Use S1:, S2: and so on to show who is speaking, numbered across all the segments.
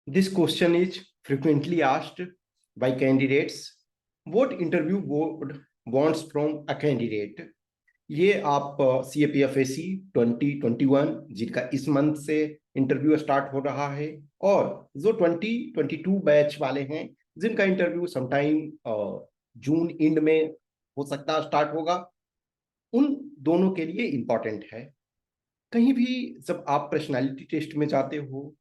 S1: This question is frequently asked by candidates. What interview board wants from a candidate? ये आप CAPFAC 2021 जिनका इस month से interview start हो रहा है, और जो 2022 बैच वाले हैं जिनका इंटरव्यू समटाइम जून एंड में हो सकता है स्टार्ट होगा, उन दोनों के लिए इंपॉर्टेंट है। कहीं भी जब आप पर्सनालिटी टेस्ट में जाते हो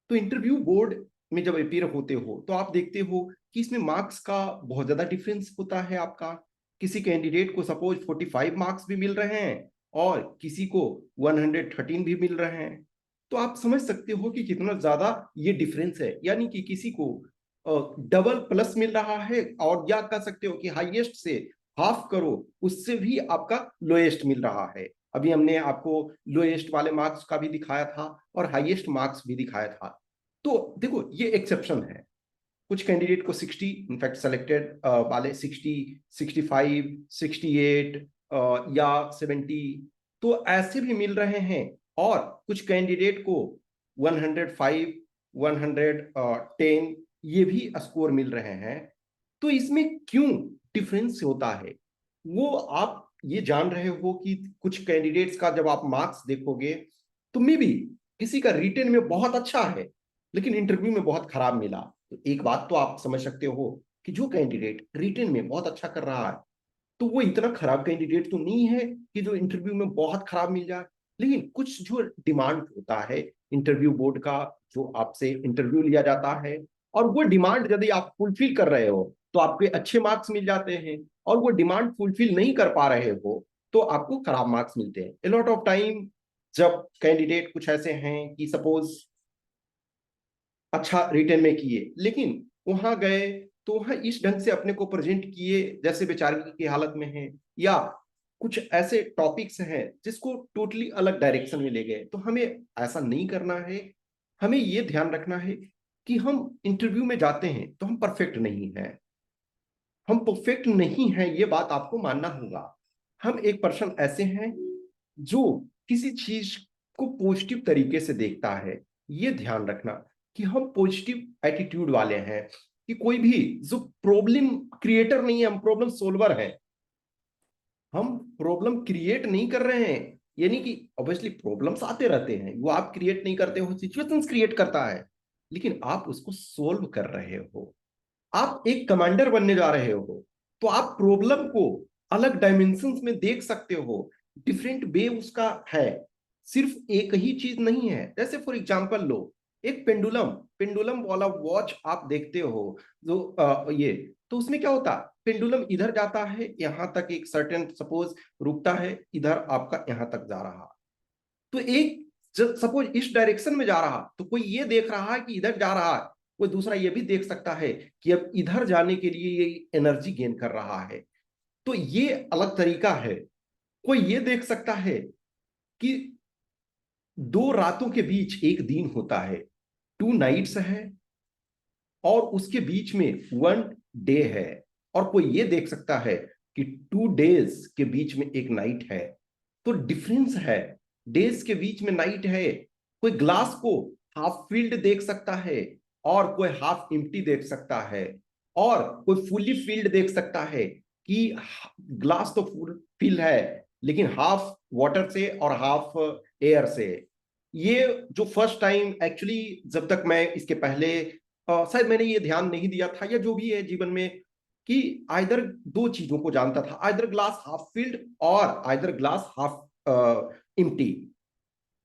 S1: तो इंटरव्यू बोर्ड में जब अपेयर होते हो तो आप देखते हो कि इसमें मार्क्स का बहुत ज्यादा डिफरेंस होता है। आपका किसी कैंडिडेट को सपोज 45 मार्क्स भी मिल रहे हैं और किसी को 113 भी मिल रहे हैं। तो आप समझ सकते हो कि कितना ज्यादा ये डिफरेंस है, यानी कि किसी को डबल प्लस मिल रहा है, और या कह सकते हो कि हाईएस्ट से हाफ करो उससे भी आपका लोएस्ट मिल रहा है। अभी हमने आपको लोएस्ट वाले मार्क्स का भी दिखाया था और हाईएस्ट मार्क्स भी दिखाया था। तो देखो ये एक्सेप्शन है। कुछ कैंडिडेट को 60, इनफैक्ट सेलेक्टेड वाले 60, 65, 68 या 70 तो ऐसे भी मिल रहे हैं, और कुछ कैंडिडेट को 105, 110 ये भी स्कोर मिल रहे हैं। तो इसमें क्यों डिफरेंस होता है वो आप ये जान रहे हो कि कुछ कैंडिडेट्स का जब आप मार्क्स देखोगे तो मे बी किसी का रिटेन में बहुत अच्छा है लेकिन इंटरव्यू में बहुत खराब मिला। तो एक बात तो आप समझ सकते हो कि जो कैंडिडेट रिटेन में बहुत अच्छा कर रहा है तो वो इतना खराब कैंडिडेट तो नहीं है कि जो इंटरव्यू में बहुत खराब मिल जाए। लेकिन कुछ जो डिमांड होता है इंटरव्यू बोर्ड का, जो आपसे इंटरव्यू लिया जाता है, और वो डिमांड यदि आप फुलफिल कर रहे हो तो आपके अच्छे मार्क्स मिल जाते हैं, और वो डिमांड फुलफिल नहीं कर पा रहे हो तो आपको खराब मार्क्स मिलते हैं। ए लॉट ऑफ टाइम जब कैंडिडेट कुछ ऐसे हैं कि सपोज अच्छा रिटर्न में किए लेकिन वहां गए तो वहां इस ढंग से अपने को प्रेजेंट किए जैसे बेचारगी की हालत में है, या कुछ ऐसे टॉपिक्स हैं जिसको टोटली अलग डायरेक्शन में ले गए। तो हमें ऐसा नहीं करना है। हमें ये ध्यान रखना है कि हम इंटरव्यू में जाते हैं तो हम परफेक्ट नहीं है। हम परफेक्ट नहीं है ये बात आपको मानना होगा। हम एक पर्सन ऐसे हैं जो किसी चीज को पॉजिटिव तरीके से देखता है। ये ध्यान रखना कि हम पॉजिटिव एटीट्यूड वाले हैं, कि कोई भी जो प्रॉब्लम क्रिएटर नहीं है, हम प्रॉब्लम सोल्वर हैं। हम प्रॉब्लम क्रिएट नहीं कर रहे हैं, यानी कि ऑब्वियसली प्रॉब्लम्स आते रहते हैं, वो आप क्रिएट नहीं करते हो, सिचुएशंस क्रिएट करता है, लेकिन आप उसको सोल्व कर रहे हो। आप एक कमांडर बनने जा रहे हो तो आप प्रॉब्लम को अलग डायमेंशंस में देख सकते हो। डिफरेंट वे उसका है, सिर्फ एक ही चीज नहीं है। जैसे फॉर एग्जांपल लो एक पेंडुलम, पेंडुलम वाला वॉच आप देखते हो जो ये, तो उसमें क्या होता है, पेंडुलम इधर जाता है यहां तक, एक सर्टेन सपोज रुकता है इधर, आपका यहां तक जा रहा। तो एक सपोज इस डायरेक्शन में जा रहा तो कोई ये देख रहा है कि इधर जा रहा है, कोई दूसरा ये भी देख सकता है कि अब इधर जाने के लिए ये एनर्जी गेन कर रहा है। तो ये अलग तरीका है। कोई ये देख सकता है कि दो रातों के बीच एक दिन होता है, टू नाइट्स है, और उसके बीच में वन डे है। और कोई ये देख सकता है कि 2 डेज के बीच में एक नाइट है। तो डिफरेंस है, डेज के बीच में नाइट है। कोई ग्लास को हाफ फील्ड देख सकता है और कोई हाफ एम्प्टी देख सकता है, और कोई फुली फील्ड देख सकता है कि ग्लास तो फुल फिल है लेकिन हाफ वाटर से और हाफ एयर से। ये जो फर्स्ट टाइम एक्चुअली, जब तक मैं इसके पहले शायद मैंने ये ध्यान नहीं दिया था, या जो भी है जीवन में, कि आइदर दो चीजों को जानता था, आइदर ग्लास हाफ फिल्ड और आइदर ग्लास हाफ एम्प्टी।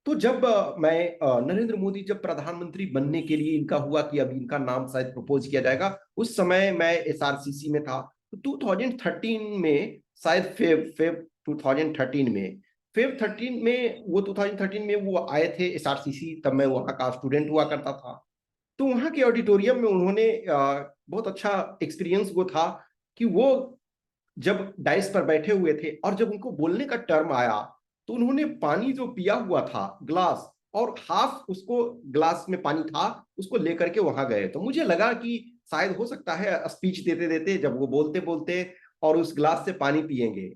S1: तो जब मैं नरेंद्र मोदी जब प्रधानमंत्री बनने के लिए इनका हुआ कि अब इनका नाम शायद प्रपोज किया जाएगा, उस समय मैं एसआरसीसी में था। तो 2013 में शायद फेब 2013 में, फेब 13 में, वो 2013 में वो आए थे एसआरसीसी, तब मैं वहाँ का स्टूडेंट हुआ करता था। तो वहाँ के ऑडिटोरियम में उन्होंने बहुत अच्छा एक्सपीरियंस वो था कि वो जब डाइस पर बैठे हुए थे और जब उनको बोलने का टर्म आया तो उन्होंने पानी जो पिया हुआ था ग्लास, और हाफ उसको ग्लास में पानी था उसको लेकर के वहां गए। तो मुझे लगा कि शायद हो सकता है स्पीच देते देते जब वो बोलते बोलते और उस ग्लास से पानी पिएंगे,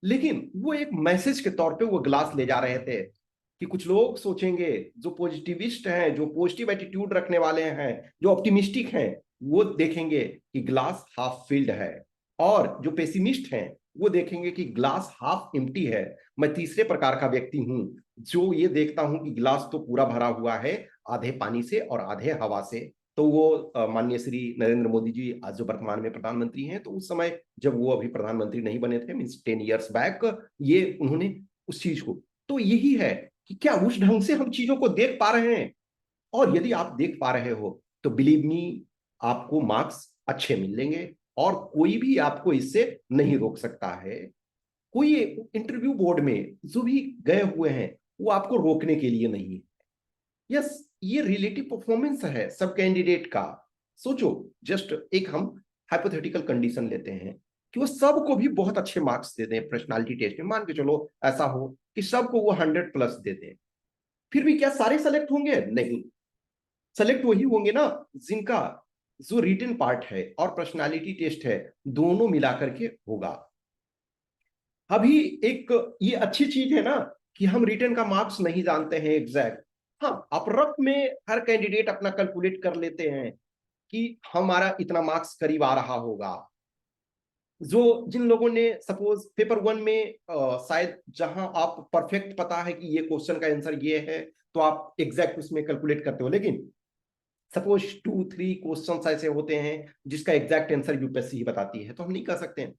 S1: लेकिन वो एक मैसेज के तौर पे वो ग्लास ले जा रहे थे कि कुछ लोग सोचेंगे, जो पॉजिटिविस्ट हैं, जो पॉजिटिव एटीट्यूड रखने वाले हैं, जो ऑप्टिमिस्टिक हैं, वो देखेंगे कि ग्लास हाफ फिल्ड है, और जो पेसिमिस्ट हैं वो देखेंगे कि ग्लास हाफ एम्प्टी है। मैं तीसरे प्रकार का व्यक्ति हूं, जो ये देखता हूं कि ग्लास तो पूरा भरा हुआ है, आधे पानी से और आधे हवा से। तो वो माननीय श्री नरेंद्र मोदी जी आज जो वर्तमान में प्रधानमंत्री हैं, तो उस समय जब वो अभी प्रधानमंत्री नहीं बने थे, मीन्स 10 years बैक, ये उन्होंने उस चीज को, तो यही है कि क्या उस ढंग से हम चीजों को देख पा रहे हैं। और यदि आप देख पा रहे हो तो बिलीव मी, आपको मार्क्स अच्छे मिलेंगे, और कोई भी आपको इससे नहीं रोक सकता है। कोई इंटरव्यू बोर्ड में जो भी गए हुए हैं वो आपको रोकने के लिए नहीं है। यस, ये रिलेटिव परफॉर्मेंस है सब कैंडिडेट का। सोचो, जस्ट एक हम हाइपोथेटिकल कंडीशन लेते हैं कि वो सबको भी बहुत अच्छे मार्क्स दे दें पर्सनालिटी टेस्ट में, मान के चलो ऐसा हो कि सबको वो 100+ दे दें, फिर भी क्या सारे सेलेक्ट होंगे? नहीं, सेलेक्ट वही होंगे ना जिनका जो रिटन पार्ट है और पर्सनालिटी टेस्ट है, दोनों मिलाकर के होगा। अभी एक ये अच्छी चीज है ना कि हम रिटन का मार्क्स नहीं जानते हैं एग्जैक्ट। हाँ, आप रफ में हर कैंडिडेट अपना कैलकुलेट कर लेते हैं कि हमारा इतना मार्क्स करीब आ रहा होगा। जो जिन लोगों ने सपोज पेपर 1 में शायद जहां आप परफेक्ट पता है कि ये क्वेश्चन का आंसर ये है, तो आप एग्जैक्ट उसमें कैलकुलेट करते हो। लेकिन सपोज 2-3 क्वेश्चन ऐसे होते हैं जिसका एग्जैक्ट आंसर यूपीएससी ही बताती है, तो हम नहीं कर सकते हैं।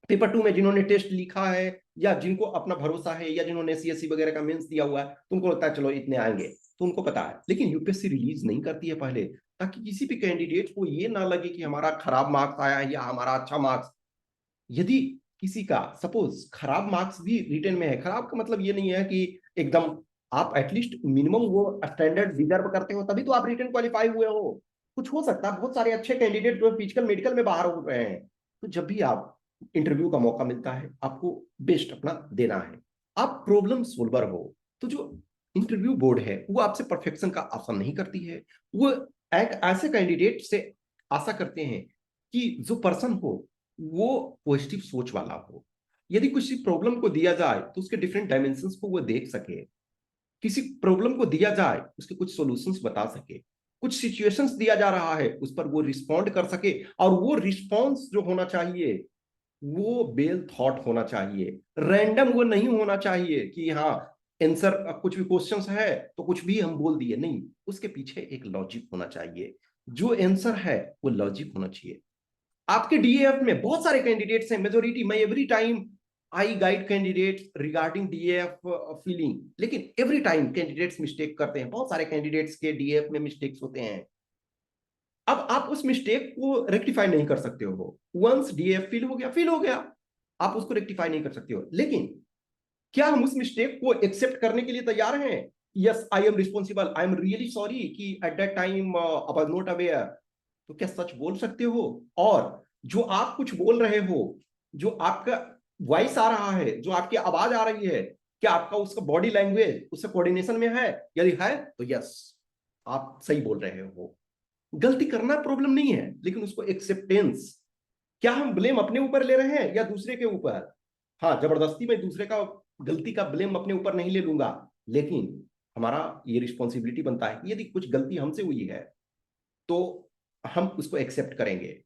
S1: पेपर 2 में जिन्होंने टेस्ट लिखा है, या जिनको अपना भरोसा है, या जिन्होंने सीएससी वगैरह का मेंस दिया हुआ है, तो उनको लगता है चलो इतने आएंगे, तो उनको पता है। लेकिन यूपीएससी रिलीज नहीं करती है पहले, ताकि किसी भी कैंडिडेट को ये ना लगे कि हमारा खराब मार्क्स आया है या हमारा अच्छा मार्क्स। यदि किसी का सपोज खराब मार्क्स भी रिटर्न में है, खराब का मतलब ये नहीं है कि एकदम, आप एटलीस्ट मिनिमम वो स्टैंडर्ड डिजर्व करते हो तभी तो आप रिटर्न क्वालिफाई हुए हो। कुछ हो सकता है बहुत सारे अच्छे कैंडिडेट जो फिजिकल मेडिकल में बाहर हो रहे हैं। तो जब भी आप इंटरव्यू का मौका मिलता है, आपको बेस्ट अपना देना है, आप प्रॉब्लम सोल्वर हो। तो जो इंटरव्यू बोर्ड है वो आपसे परफेक्शन का आशा नहीं करती है, वो एक ऐसे कैंडिडेट से आशा करते हैं कि जो पर्सन हो वो पॉजिटिव सोच वाला हो। यदि किसी प्रॉब्लम को दिया जाए तो उसके डिफरेंट डायमेंशंस को वो देख सके, किसी प्रॉब्लम को दिया जाए उसके कुछ सॉल्यूशंस बता सके, कुछ सिचुएशंस दिया जा रहा है उस पर वो रिस्पॉन्ड कर सके, और वो रिस्पॉन्स जो होना चाहिए वो वेल थॉट होना चाहिए, रैंडम वो नहीं होना चाहिए कि हाँ आंसर कुछ भी क्वेश्चंस है तो कुछ भी हम बोल दिए, नहीं, उसके पीछे एक लॉजिक होना चाहिए। जो आंसर है वो लॉजिक होना चाहिए। आपके डीएएफ में बहुत सारे कैंडिडेट्स हैं, मेजोरिटी, मैं every time I guide candidates regarding DAF filling, लेकिन एवरी टाइम कैंडिडेट्स मिस्टेक करते हैं, बहुत सारे कैंडिडेट्स के डीएएफ में मिस्टेक्स होते हैं। अब आप उस मिस्टेक को रेक्टिफाई नहीं कर सकते हो, वंस डीएएफ फील हो गया, फील हो गया, आप उसको रेक्टिफाई नहीं कर सकते हो। लेकिन क्या हम उस मिस्टेक को एक्सेप्ट करने के लिए तैयार हैं? Yes, I am responsible, I am really sorry कि at that time I was not aware. तो क्या सच बोल सकते हो? और जो आप कुछ बोल रहे हो, जो आपका वॉइस आ रहा है, जो आपकी आवाज आ रही है, क्या आपका उसका बॉडी लैंग्वेज उससे कोऑर्डिनेशन में है? यदि है तो यस, आप सही बोल रहे हो। गलती करना प्रॉब्लम नहीं है, लेकिन उसको एक्सेप्टेंस, क्या हम ब्लेम अपने ऊपर ले रहे हैं या दूसरे के ऊपर? हाँ, जबरदस्ती में दूसरे का गलती का ब्लेम अपने ऊपर नहीं ले लूंगा, लेकिन हमारा ये रिस्पॉन्सिबिलिटी बनता है कि यदि कुछ गलती हमसे हुई है तो हम उसको एक्सेप्ट करेंगे।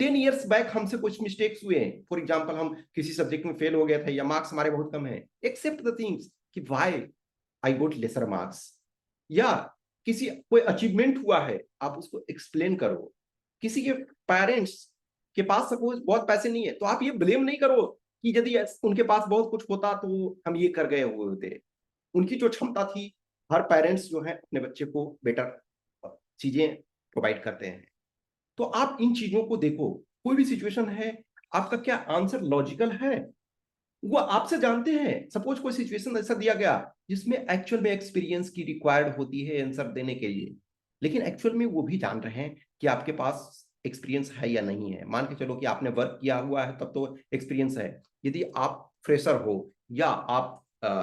S1: 10 years बैक हमसे कुछ मिस्टेक्स हुए, फॉर एग्जाम्पल हम किसी सब्जेक्ट में फेल हो गए थे या मार्क्स हमारे बहुत कम है, एक्सेप्ट द थिंग्स कि why I got lesser marks. या किसी कोई अचीवमेंट हुआ है, आप उसको एक्सप्लेन करो। किसी के पेरेंट्स के पास सपोज बहुत पैसे नहीं है, तो आप ये ब्लेम नहीं करो कि यदि उनके पास बहुत कुछ होता तो हम ये कर गए हुए होते। उनकी जो क्षमता थी, हर पेरेंट्स जो है अपने बच्चे को बेटर चीजें प्रोवाइड करते हैं। तो आप इन चीजों को देखो, कोई भी सिचुएशन है, आपका क्या आंसर लॉजिकल है, वो आपसे जानते हैं। सपोज कोई सिचुएशन ऐसा दिया गया जिसमें एक्चुअल में एक्सपीरियंस की रिक्वायर्ड होती है आंसर देने के लिए, लेकिन एक्चुअल में वो भी जान रहे हैं कि आपके पास एक्सपीरियंस है या नहीं है। मान के चलो कि आपने वर्क किया हुआ है, तब तो एक्सपीरियंस है। यदि आप फ्रेशर हो या आप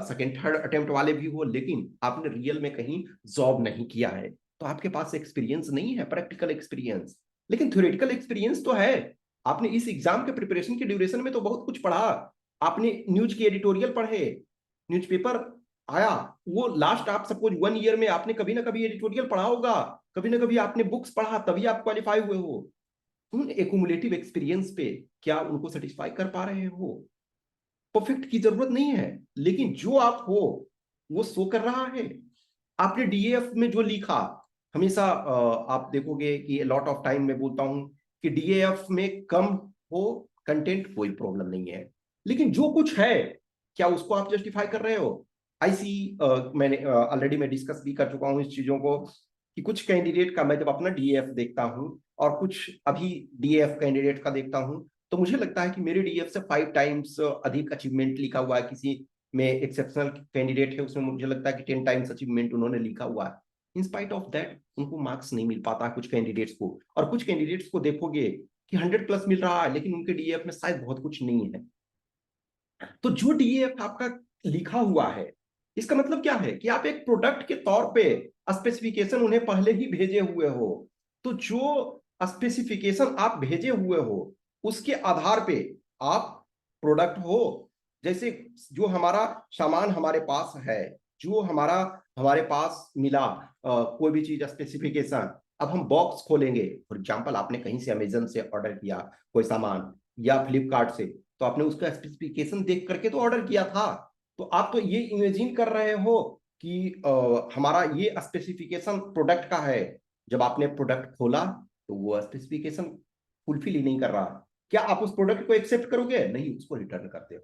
S1: सेकेंड थर्ड अटेम्प्ट वाले भी हो, लेकिन आपने रियल में कहीं जॉब नहीं किया है, तो आपके पास एक्सपीरियंस नहीं है, प्रैक्टिकल एक्सपीरियंस। लेकिन थ्योरेटिकल एक्सपीरियंस तो है। आपने इस एग्जाम के प्रिपरेशन के ड्यूरेशन में तो बहुत कुछ पढ़ा, आपने न्यूज की एडिटोरियल पढ़े, न्यूज़पेपर आया, वो लास्ट आप सपोज 1 ईयर में आपने कभी ना कभी एडिटोरियल पढ़ा होगा, कभी ना कभी आपने बुक्स पढ़ा, तभी आप क्वालिफाई हुए हो। उन एक्यूमुलेटिव एक्सपीरियंस पे क्या उनको सेटिस्फाई कर पा रहे हो? परफेक्ट की जरूरत नहीं है, लेकिन जो आप हो वो शो कर रहा है। आपने डीएएफ में जो लिखा, हमेशा आप देखोगे कि लॉट ऑफ टाइम में बोलता हूं कि डीएएफ में कम हो कंटेंट कोई प्रॉब्लम नहीं है, लेकिन जो कुछ है क्या उसको आप जस्टिफाई कर रहे हो? आई सी, मैंने ऑलरेडी मैं डिस्कस भी कर चुका हूं इस चीजों को, कि कुछ कैंडिडेट का मैं जब अपना डीएएफ देखता हूं और कुछ अभी डीएएफ कैंडिडेट का देखता हूं, तो मुझे लगता है कि मेरे डीएफ से 5 टाइम्स अधिक अचीवमेंट लिखा हुआ है। किसी में एक्सेप्शनल कैंडिडेट है, उसमें मुझे लगता है कि 10 टाइम्स अचीवमेंट उन्होंने लिखा हुआ है। इन स्पाइट ऑफ दैट उनको मार्क्स नहीं मिल पाता कुछ कैंडिडेट्स को, और कुछ कैंडिडेट्स को देखोगे कि 100+ मिल रहा है, लेकिन उनके डीएफ में शायद बहुत कुछ नहीं है। तो जो डीएफ आपका लिखा हुआ है, इसका मतलब क्या है कि आप एक प्रोडक्ट के तौर पे स्पेसिफिकेशन उन्हें पहले ही भेजे हुए हो। तो जो स्पेसिफिकेशन आप भेजे हुए हो उसके आधार पे आप प्रोडक्ट हो। जैसे जो हमारा सामान हमारे पास है, जो हमारे पास मिला, कोई भी चीज स्पेसिफिकेशन, अब हम बॉक्स खोलेंगे। फॉर एग्जाम्पल आपने कहीं से अमेजन से ऑर्डर किया कोई सामान या फ्लिपकार्ट से, तो आपने उसका स्पेसिफिकेशन देख करके तो ऑर्डर किया था। तो आप तो ये इमेजिन कर रहे हो कि हमारा ये स्पेसिफिकेशन प्रोडक्ट का है। जब आपने प्रोडक्ट खोला तो वो स्पेसिफिकेशन फुलफिल ही नहीं कर रहा, क्या आप उस प्रोडक्ट को एक्सेप्ट करोगे? नहीं, उसको रिटर्न करते हो।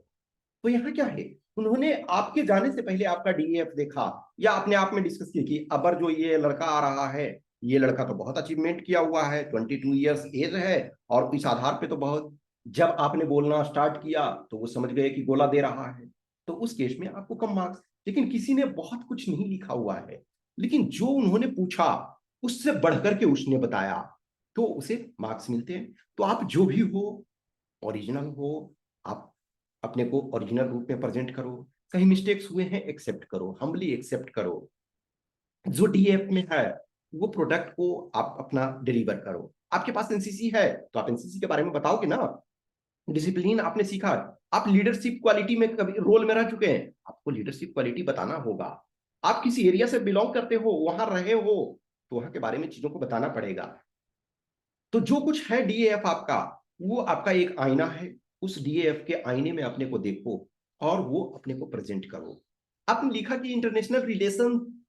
S1: तो यहाँ क्या है, उन्होंने आपके जाने से पहले आपका डीएफ देखा, या अपने आप में डिस्कस की कि अबर जो ये लड़का आ रहा है, ये लड़का तो बहुत अचीवमेंट किया हुआ है, 22 ईयर्स एज है, और इस आधार पे तो बहुत, जब आपने बोलना स्टार्ट किया तो वो समझ गए कि गोला दे रहा है, तो उस केस में आपको कम मार्क्स। लेकिन किसी ने बहुत कुछ नहीं लिखा हुआ है, लेकिन जो उन्होंने पूछा उससे बढ़कर के उसने बताया, तो उसे मार्क्स मिलते हैं। तो आप जो भी हो, ओरिजिनल हो, आप अपने को ओरिजिनल रूप में प्रेजेंट करो। कहीं मिस्टेक्स हुए हैं एक्सेप्ट करो, हम्बली एक्सेप्ट करो। जो डीएफ में है वो प्रोडक्ट को आप अपना डिलीवर करो। आपके पास एनसीसी है तो आप एनसीसी के बारे में बताओगे ना। डिसिप्लिन आपने सीखा, आप लीडरशिप क्वालिटी में कभी रोल में रह चुके हैं, आपको लीडरशिप क्वालिटी बताना होगा। आप किसी एरिया से बिलोंग करते हो, वहां रहे हो, तो वहां के बारे में चीजों को बताना पड़ेगा। तो जो कुछ है डीएएफ आपका, वो आपका एक आईना है। उस डीएएफ के आईने में अपने को देखो और वो अपने को प्रेजेंट करो। आपने लिखा कि इंटरनेशनल रिलेशन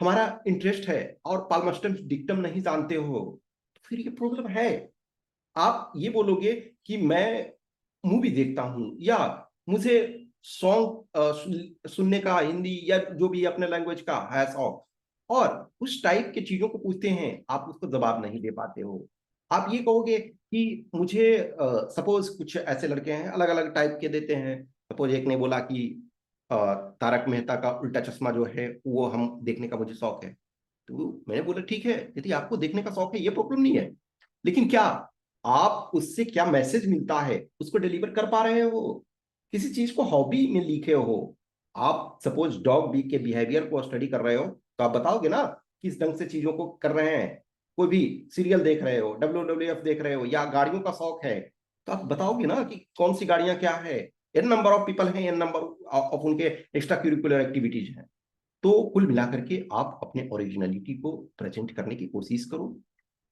S1: हमारा इंटरेस्ट है और पाल्मस्टन डिक्टम नहीं जानते हो, तो फिर ये प्रॉब्लम है। आप ये बोलोगे कि मैं मूवी देखता हूं, या मुझे सॉन्ग सुनने का हिंदी या जो भी अपने लैंग्वेज का है शौक, और उस टाइप के चीजों को पूछते हैं, आप उसको जवाब नहीं दे पाते हो। आप ये कहोगे कि मुझे सपोज कुछ ऐसे लड़के हैं अलग अलग टाइप के देते हैं। सपोज एक ने बोला कि अ, तारक मेहता का उल्टा चश्मा जो है वो हम देखने का मुझे शौक है। तो मैंने बोला ठीक है, यदि आपको देखने का शौक है ये प्रॉब्लम नहीं है, लेकिन क्या आप उससे क्या मैसेज मिलता है उसको डिलीवर कर पा रहे हो? किसी चीज को हॉबी में लिखे हो, आप सपोज डॉग बी के बिहेवियर को स्टडी कर रहे हो, तो आप बताओगे ना किस ढंग से चीजों को कर रहे हैं। कोई भी सीरियल देख रहे हो, WWF देख रहे हो, या गाड़ियों का शौक है, तो आप बताओगे ना कि कौन सी गाड़ियां क्या है। एन नंबर ऑफ पीपल हैं, एन नंबर ऑफ उनके एक्स्ट्रा करिकुलर एक्टिविटीज हैं। तो कुल मिलाकर के आप अपने ओरिजिनलिटी को प्रेजेंट करने की कोशिश करो।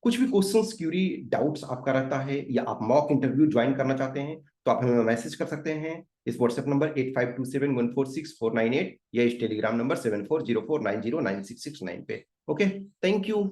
S1: कुछ भी क्वेश्चंस, क्यूरी, डाउट्स आपका रहता है, या आप मॉक इंटरव्यू ज्वाइन करना चाहते हैं, तो आप हमें मैसेज कर सकते हैं इस व्हाट्सएप नंबर 8527146498, या इस टेलीग्राम नंबर 7404909669 पे। Okay, thank you.